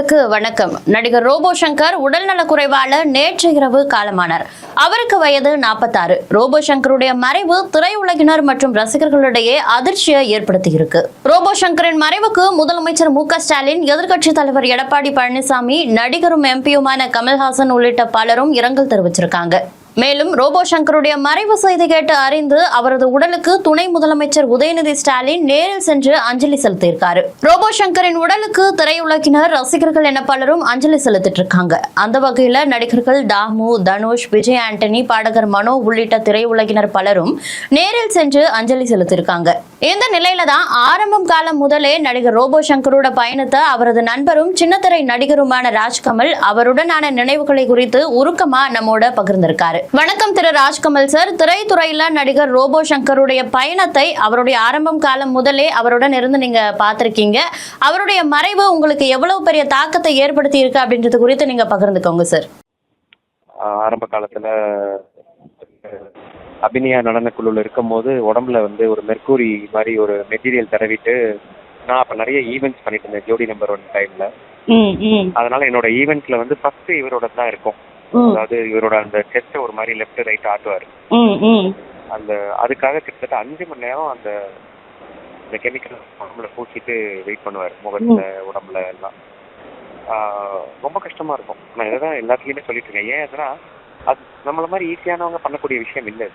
நேயர்களுக்கு வணக்கம். நடிகர் ரோபோ சங்கர் உடல்நலக் குறைவால நேற்று இரவு காலமானார். அவருக்கு வயது 46. ரோபோ சங்கருடைய மறைவு திரையுலகினர் மற்றும் ரசிகர்களிடையே அதிர்ச்சியை ஏற்படுத்தியிருக்கு. ரோபோ சங்கரின் மறைவுக்கு முதலமைச்சர் மு.க. ஸ்டாலின், எதிர்க்கட்சித் தலைவர் எடப்பாடி பழனிசாமி, நடிகரும் எம்பியுமான கமல்ஹாசன் உள்ளிட்ட பலரும் இரங்கல் தெரிவிச்சிருக்காங்க. மேலும் ரோபோ சங்கருடைய மறைவு செய்தி கேட்டு அறிந்து அவரது உடலுக்கு துணை முதலமைச்சர் உதயநிதி ஸ்டாலின் நேரில் சென்று அஞ்சலி செலுத்தியிருக்காரு. ரோபோ சங்கரின் உடலுக்கு திரையுலகினர், ரசிகர்கள் என பலரும் அஞ்சலி செலுத்திட்டு இருக்காங்க. அந்த வகையில நடிகர்கள் தாமு, தனுஷ், விஜய் ஆண்டனி, பாடகர் மனோ உள்ளிட்ட திரையுலகினர் பலரும் நேரில் சென்று அஞ்சலி செலுத்தியிருக்காங்க. இந்த நிலையில தான் ஆரம்பம் காலம் முதலே நடிகர் ரோபோ சங்கரோட பயணத்தை அவரது நண்பரும் சின்னத்திரை நடிகருமான ராஜ்கமல் அவருடனான நினைவுகளை குறித்து உருக்கமா நம்மோட பகிர்ந்திருக்காரு. வணக்கம் திரு ராஜ்கமல் சார். திரைத்துறையில நடிகர் ரோபோ சங்கருடைய பயணத்தை அவருடைய ஆரம்பம் காலம் முதலே அவருடன் இருந்து நீங்க பார்த்திருக்கீங்க. அவருடைய மறைவு உங்களுக்கு எவ்வளவு பெரிய தாக்கத்தை ஏற்படுத்தி இருக்கு அப்படின்றது குறித்து நீங்க பகிர்ந்துக்கோங்க சார். ஆரம்ப காலத்துல அபிநயா நடனக்குழுல இருக்கும் போது உடம்புல ஒரு மெர்க்கூரி மாதிரி ஒரு மெட்டீரியல் தடவிட்டு நான் அப்ப நிறைய ஈவெண்ட்ஸ் பண்ணிட்டு இருந்தேன் ஜோடி நம்பர் 1 டைம்ல. அதனால என்னோட ஈவெண்ட்ஸ்ல ஃபர்ஸ்ட் இவரோட தான் இருக்கும். அதாவது இவரோட அந்த செஸ்ட் ஒரு மாதிரி லெஃப்ட் ரைட் ஆட்டுவாரு. அந்த அதுக்காக கிட்டத்தட்ட 5 மணி நேரம் அந்த கெமிக்கல் உடம்புல பூச்சிட்டு வெயிட் பண்ணுவாரு, முகத்துல உடம்புல எல்லாம். ரொம்ப கஷ்டமா இருக்கும். நான் இதான் எல்லாத்துலயுமே சொல்லிட்டு இருக்கேன். ஏன் அதுனா அது நம்மள மாதிரி ஈஸியானவங்க பண்ணக்கூடிய விஷயம் இல்லை.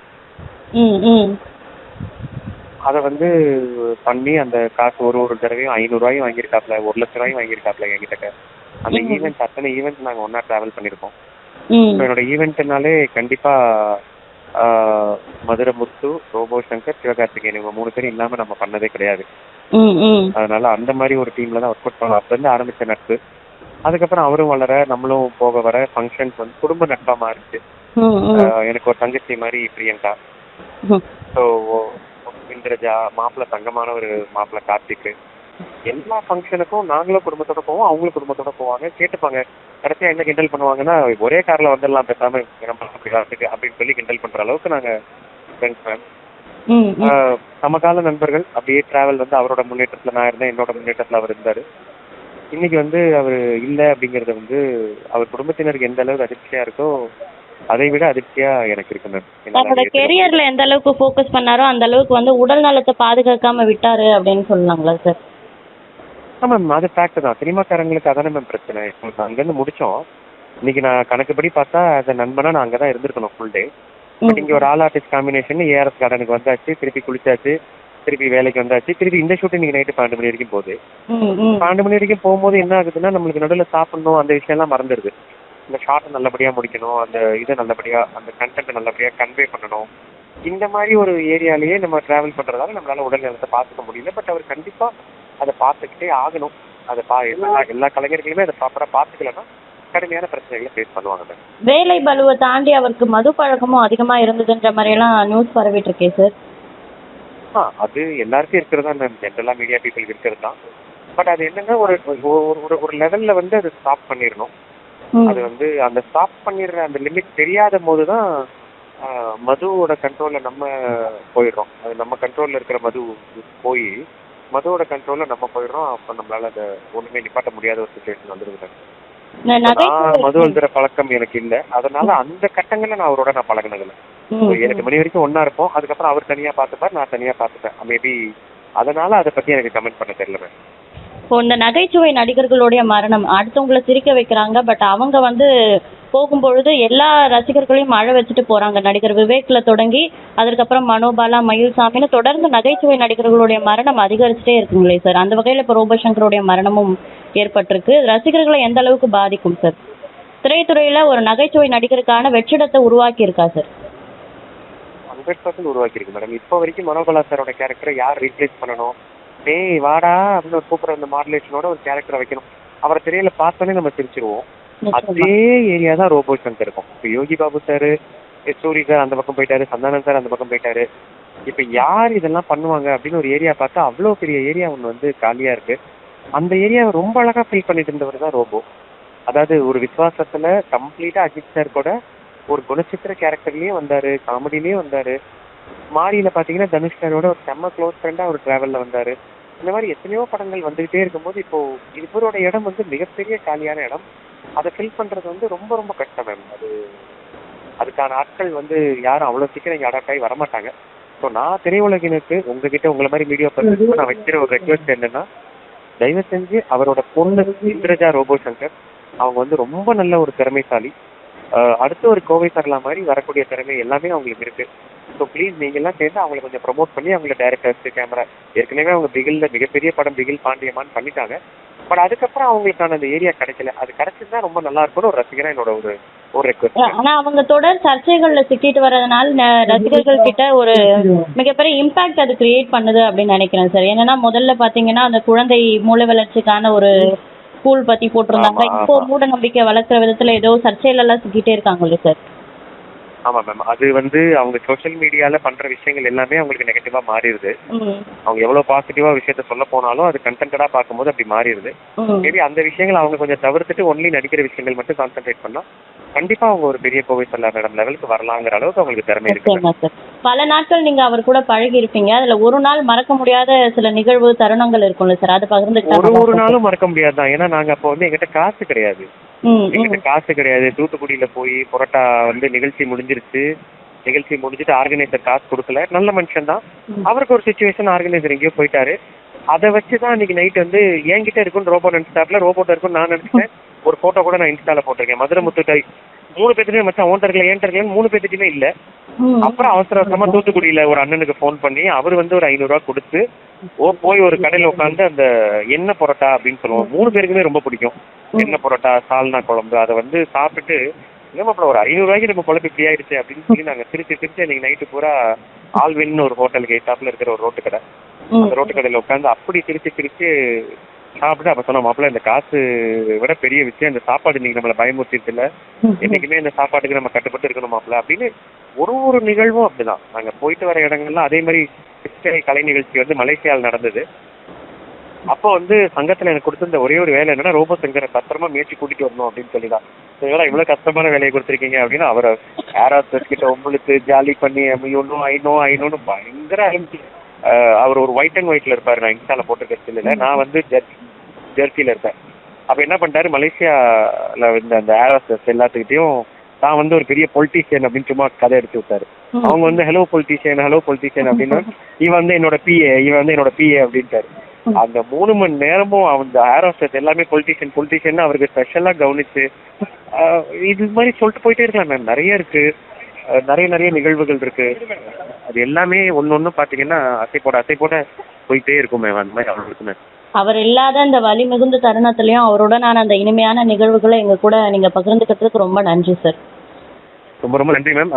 அதை பண்ணி அந்த காசு ஒரு தடவையும் 500 ரூபாயும் வாங்கியிருக்காப்ல, 1 லட்ச ரூபாயும் வாங்கியிருக்காப்ல என்கிட்ட. அந்த ஈவெண்ட் அத்தனை ஈவெண்ட் நாங்க ஒன்னா டிராவல் பண்ணிருக்கோம். என்னோட ஈவெண்ட்னாலே கண்டிப்பா மதுரை முத்து, ரோபோ சங்கர், சிவகார்த்திகேயன் இவங்க 3 பேரும் இல்லாம நம்ம பண்ணதே கிடையாது. அதனால அந்த மாதிரி ஒரு டீம்ல தான் ஒர்க் அவுட் பண்ணோம். அப்ப இருந்து ஆரம்பிச்ச நட்பு. அதுக்கப்புறம் அவரும் வளர, நம்மளும் போக வர ஃபங்க்ஷன்ஸ் குடும்ப நட்பா மாறிச்சு. எனக்கு ஒரு தங்கச்சி மாதிரி பிரியங்கா, ஸோ இந்திரஜா, மாப்பிள்ள தங்கமான ஒரு மாப்பிள்ள கார்த்திக், எல்லா ஃபங்க்ஷனுக்கும் நாங்களும் குடும்பத்தோட போவோம், அவங்களும் குடும்பத்தோட போவாங்க. கேட்டுப்பாங்க. கடைசியா என்ன கிண்டல் பண்ணுவாங்கன்னா, ஒரே கார்ல வந்துடலாம் பேசாம அப்படின்னு சொல்லி கிண்டல் பண்ற அளவுக்கு நாங்க ஃப்ரெண்ட்ஸ் மேம். சமகால நண்பர்கள். அப்படியே டிராவல் அவரோட முன்னேற்றத்துல நான் இருந்தேன், என்னோட முன்னேற்றத்துல அவர் இருந்தாரு. இன்னைக்கு அவர் இல்லை அப்படிங்கறது அவர் குடும்பத்தினருக்கு எந்த அளவுக்கு அதிர்ச்சியா இருக்கோ அதை விட அதிர்ச்சியா எனக்கு இருக்கு மேம். அவரோட கெரியர்ல எந்த அளவுக்கு ஃபோக்கஸ் பண்ணாரோ அந்த அளவுக்கு உடல் நலத்தை பாதுகாக்காம விட்டாரு அப்படின்னு சொல்லலாங்களா சார்? ஆமா மேம், அது ஃபேக்ட் தான். சினிமாக்காரங்களுக்கு அதானே மேம் பிரச்சனை. அங்கேருந்து முடிச்சோம். இன்னைக்கு நான் கணக்குப்படி பார்த்தா அந்த நண்பனா நான் அங்கதான் இருந்திருக்கணும் ஃபுல் டே. பட் இங்க ஒரு ஆல் ஆர்டிஸ்ட் காம்பினேஷன் ஏஆர்எஸ் கார்டனுக்கு வந்தாச்சு, திருப்பி குளிச்சாச்சு, திருப்பி வேலைக்கு வந்தாச்சு, திருப்பி இந்த ஷூட்டிங் இன்னைக்கு நைட்டு 12 மணி வரைக்கும் போகுது. 12 மணி வரைக்கும் போகும்போது என்ன ஆகுதுன்னா, நம்மளுக்கு நடுவில் சாப்பிடணும் அந்த விஷயம்லாம் மறந்துடுது. இந்த ஷார்ட்டை நல்லபடியா முடிக்கணும், அந்த இதை நல்லபடியா, அந்த கண்டென்ட் நல்லபடியா கன்வே பண்ணணும். இந்த மாதிரி ஒரு ஏரியாலேயே நம்ம டிராவல் பண்றதால நம்மளால உடல் நலத்தை பார்த்துக்க முடியல. பட் அவர் கண்டிப்பா அதை பார்த்துக்கிட்டே ஆகணும். அதை எல்லா கலைஞர்களுமே அதை ப்ராப்பரா பார்த்துக்கலன்னா கடுமையான பிரச்சனைகளை ஃபேஸ் பண்ணுவாங்க. வேலை பலுவை தாண்டி அவருக்கு மது பழக்கமும் அதிகமா இருந்ததுன்ற மாதிரி எல்லாம் நியூஸ் பரவிட்டு இருக்கேன் சார். அது எல்லாருக்கும் இருக்கிறதா மேம், ஜென்ரலா மீடியா பீப்புளுக்கு இருக்கிறது தான். பட் அது என்னன்னா ஒரு லெவல்ல அதை ஸ்டாப் பண்ணிடணும். அது அந்த ஸ்டாப் பண்ணிடுற அந்த லிமிட் தெரியாத போதுதான் மதுவோட கண்ட்ரோல்ல நம்ம போயிடுறோம். அது நம்ம கண்ட்ரோல்ல இருக்கிற மது போய் மதுவோட கண்ட்ரோல்ல நம்ம போயிடுறோம். அப்ப நம்மளால அதை ஒண்ணுமே நிப்பாட்ட முடியாத ஒரு சுச்சுவேஷன் வந்துருது. மது அழுதுற பழக்கம் எனக்கு இல்லை. அதனால அந்த கட்டங்கள்ல நான் அவரோட நான் பழகினதில்லை. 7 மணி வரைக்கும் ஒன்னா இருப்போம். அதுக்கப்புறம் அவர் தனியா பார்த்துப்பார், நான் தனியா பார்த்துப்பேன். மேபி அதனால அதை பத்தி எனக்கு கமெண்ட் பண்ண தெரியல மேம். இப்போ இந்த நகைச்சுவை நடிகர்களுடைய மரணம் அடுத்தவங்களை சிரிக்க வைக்கிறாங்க. பட் அவங்க போகும்பொழுது எல்லா ரசிகர்களையும் அழ வச்சுட்டு போறாங்க. நடிகர் விவேக்ல தொடங்கி அதுக்கப்புறம் மனோபாலா, மயில்சாமின்னு தொடர்ந்து நகைச்சுவை நடிகர்களுடைய மரணம் அதிகரிச்சுட்டே இருக்குங்களே சார். அந்த வகையில இப்போ ரோபோ சங்கருடைய மரணமும் ஏற்பட்டிருக்கு. ரசிகர்களை எந்த அளவுக்கு பாதிக்கும் சார்? திரைத்துறையில ஒரு நகைச்சுவை நடிகருக்கான வெற்றிடத்தை உருவாக்கி இருக்கா சார்? 100% உருவாக்கி இருக்கு மேடம். இப்போ வரைக்கும் மனோபாலா சாரோட கேரக்டரை யார் ரீப்ளேஸ் பண்ணணும், டேய் வாடா அப்படின்னு ஒரு கூப்பிடுற அந்த மாடுலேஷனோட ஒரு கேரக்டரை வைக்கணும். அவரை திரையில பார்த்தோன்னே நம்ம சிரிச்சிருவோம். அதே ஏரியா தான் ரோபோ சங்கர் இருக்கும். இப்போ யோகி பாபு சார், சூரி சார் அந்த பக்கம் போயிட்டாரு, சந்தானம் சார் அந்த பக்கம் போயிட்டாரு. இப்ப யார் இதெல்லாம் பண்ணுவாங்க அப்படின்னு ஒரு ஏரியா பார்த்தா அவ்வளோ பெரிய ஏரியா ஒன்று காலியா இருக்கு. அந்த ஏரியாவை ரொம்ப அழகா ஃபீல் பண்ணிட்டு இருந்தவர் தான் ரோபோ. அதாவது ஒரு விசுவாசத்துல கம்ப்ளீட்டா அஜித் சார் கூட ஒரு குணச்சித்திர கேரக்டர்லயும் வந்தாரு, காமெடிலயும் வந்தாரு. மாரியில பாத்தீங்கன்னா தனுஷ் சாரோட ஒரு செம்ம க்ளோஸ் ஃப்ரெண்டா ஒரு டிராவல்ல வந்தாரு. இந்த மாதிரி எத்தனையோ படங்கள் வந்துகிட்டே இருக்கும்போது இப்போ இவரோட இடம் வந்து மிகப்பெரிய காலியான இடம். அதை ஃபில் பண்றது வந்து ரொம்ப ரொம்ப கஷ்டம் மேம். அதுக்கான ஆட்கள் வந்து யாரும் அவ்வளவு சீக்கிரம் இங்க அடாப்ட் ஆகி வரமாட்டாங்க. ஸோ நான் திரையுலகினருக்கு உங்ககிட்ட உங்களை மாதிரி மீடியா பர்சனுக்கு நான் வைக்கிற ஒரு ரெக்வெஸ்ட் என்னன்னா, தயவு செஞ்சு அவரோட பொண்ணு இந்திரஜா ரோபோ சங்கர் அவங்க வந்து ரொம்ப நல்ல ஒரு திறமைசாலி. அடுத்து ஒரு கோவை சரலா மாதிரி வரக்கூடிய திறமை எல்லாமே அவங்களுக்கு இருக்கு. ஸோ ப்ளீஸ் நீங்க எல்லாம் சேர்ந்து அவங்களை கொஞ்சம் ப்ரொமோட் பண்ணி அவங்கள டைரக்டர்ஸ் கேமரா ஏற்கனவே அவங்க பிகில்ல மிகப்பெரிய படம் பிகில் பாண்டியமான்னு பண்ணிட்டாங்க. பட் அதுக்கப்புறம் அவங்களுக்கான அந்த ஏரியா கிடைக்கல. அது கிடைச்சிருந்தா ரொம்ப நல்லா இருக்கும்னு ஒரு ரசிகனா என்னோட ஒரு ரெக்வெஸ்ட். ஆனா அவங்க தொடர் சர்ச்சைகள்ல சிக்கிட்டு வர்றதுனால ரசிகர்கள் கிட்ட ஒரு மிகப்பெரிய இம்பாக்ட் அது கிரியேட் பண்ணுது அப்படின்னு நினைக்கிறேன் சார். என்னன்னா முதல்ல பாத்தீங்கன்னா அந்த குழந்தை மூளை வளர்ச்சிக்கான ஒரு ஸ்கூல் பத்தி போட்டிருந்தாங்க. இப்போ மூட நம்பிக்கை வளர்க்குற விதத்துல ஏதோ சர்ச்சையில எல்லாம் சிக்கிட்டே இருக்காங்கல்ல சார். ஆமா மேம். அது வந்து அவங்க சோஷியல் மீடியால பண்ற விஷயங்கள் எல்லாமே அவங்களுக்கு நெகட்டிவா மாறிடுது. அவங்க எவ்வளவு பாசிட்டிவா விஷயத்த சொல்ல போனாலும் அது கண்டென்டடா பார்க்கும்போது அப்படி மாறிடுது. மேபி அந்த விஷயங்கள் அவங்க கொஞ்சம் தவிர்த்துட்டு ஒன்லி நடிக்கிற விஷயங்கள் மட்டும் கான்சென்ட்ரேட் பண்ணா கண்டிப்பா அவங்க ஒரு பெரிய கோவை சரலா மேடம் லெவலுக்கு வரலாங்கிற அளவுக்கு அவங்களுக்கு திறமை இருக்கு. பல நாட்கள் நீங்க அவர் கூட பழகி இருப்பீங்க. அதுல ஒரு நாள் மறக்க முடியாத சில நிகழ்வு தருணங்கள் இருக்கும்ல சார், அது பகிர்ந்து. ஒரு நாளும் மறக்க முடியாதுதான். ஏன்னா நாங்க அப்போ வந்து எங்கிட்ட காசு கிடையாது. தூத்துக்குடியில போய் புரோட்டா வந்து நிகழ்ச்சி முடிஞ்சிருச்சு. நிகழ்ச்சி முடிஞ்சிட்டு ஆர்கனைசர் காசு கொடுக்கல. நல்ல மனுஷன் தான். அவருக்கு ஒரு சிச்சுவேஷன் ஆர்கனைசர் எங்கேயோ போயிட்டாரு. அதை வச்சுதான் இன்னைக்கு நைட் வந்து என்கிட்ட இருக்குன்னு ரோபோட் நினைச்சாப்ல ரோபோட் இருக்குன்னு நான் நினைச்சேன். ஒரு போட்டோ கூட நான் இன்ஸ்டால போட்டிருக்கேன். மதுரை முத்து 3 பேத்துக்குமே மச்சான் ஓன்ட்ட இருக்கல ஏன்ட்ட இருக்கலன்னு 3 பேத்துக்குமே இல்ல. அப்புறம் அவசரமா தூத்துக்குடியில ஒரு அண்ணனுக்கு போன் பண்ணி அவர் வந்து ஒரு 500 ரூபாய் கொடுத்து போய் ஒரு கடையில உட்காந்து அந்த எண்ணெய் பரோட்டா அப்படின்னு சொல்லுவோம். 3 பேருக்குமே ரொம்ப பிடிக்கும். எண்ணெய் பரோட்டா சால்னா குழம்பு அதை வந்து சாப்பிட்டுட்டு ஏமாப்பில ஒரு 500 ரூபாய்க்கு நம்ம குழம்பு இப்படி ஆயிடுச்சு அப்படின்னு சொல்லி நாங்க திருச்சி இன்னைக்கு நைட்டு பூரா ஆல்வின்னு ஒரு ஹோட்டலுக்கு எட்டாப்புல இருக்கிற ஒரு ரோட்டு கடை, அந்த ரோட்டு கடையில உட்காந்து அப்படி திருச்சி சாப்பிட்டு அப்ப சொன்ன மாப்பிள்ள இந்த காசு விட பெரிய விஷயம் இந்த சாப்பாடு இன்னைக்கு நம்மளை பயமுறுத்திட்டு இல்ல, என்னைக்குமே இந்த சாப்பாட்டுக்கு நம்ம கட்டுப்பட்டு இருக்கணும் மாப்பிள்ள அப்படின்னு ஒரு நிகழ்வும் அப்படிதான். நாங்க போயிட்டு வர இடங்கள்லாம் அதே மாதிரி கலை நிகழ்ச்சி வந்து மலேசியாவில் நடந்தது. அப்போ வந்து சங்கத்துல எனக்கு கொடுத்திருந்த ஒரே ஒரு வேலை என்னன்னா ரோபோ சங்கரை பத்திரமா முயற்சி கூட்டிட்டு வரணும் அப்படின்னு சொல்லிதான். இவ்வளவு கஷ்டமான வேலையை கொடுத்துருக்கீங்க அப்படின்னு அவரை ஏராஸ் கிட்ட உங்களுக்கு ஜாலி பண்ணி ஐநோன்னு பயங்கர அவர் ஒரு ஒயிட் அண்ட் ஒயிட்ல இருப்பாரு. நான் இன்ஸ்டால போட்டிருக்க இல்ல, நான் வந்து ஜெர்சியில இருப்பேன். அப்ப என்ன பண்ணிட்டாரு, மலேசியால இந்த அந்த ஏராஸ் எல்லாத்துக்கிட்டையும் தான் வந்து ஒரு பெரிய பொலிட்டீஷியன் அப்படின்னு சும்மா கதை எடுத்து விட்டாரு. அவங்க வந்து ஹலோ பொலிட்டீஷியன் அப்படின்னா இவன் வந்து என்னோட பிஏ அப்படின்ட்டாரு. அந்த 3 மணி நேரமும் அந்த ஏரோஸ்டேட் எல்லாமே பொலிட்டீஷியன் அவருக்கு ஸ்பெஷலா கவனிச்சு இது மாதிரி சொல்லிட்டு போயிட்டே இருக்கலாம் மேம். நிறைய இருக்கு, நிறைய நிகழ்வுகள் இருக்கு. அது எல்லாமே ஒன்னு பாத்தீங்கன்னா அசை போட போயிட்டே இருக்கும் மேம். அந்த மாதிரி அவருக்கு மேம் அவர் இல்லாத அந்த வலி மிகுந்த தருணத்திலையும் அவருடனான அந்த இனிமையான நிகழ்வுகளை எங்க கூட நீங்க பகிர்ந்துக்கிறதுக்கு ரொம்ப நன்றி சார். ரொம்ப நன்றி மேம்.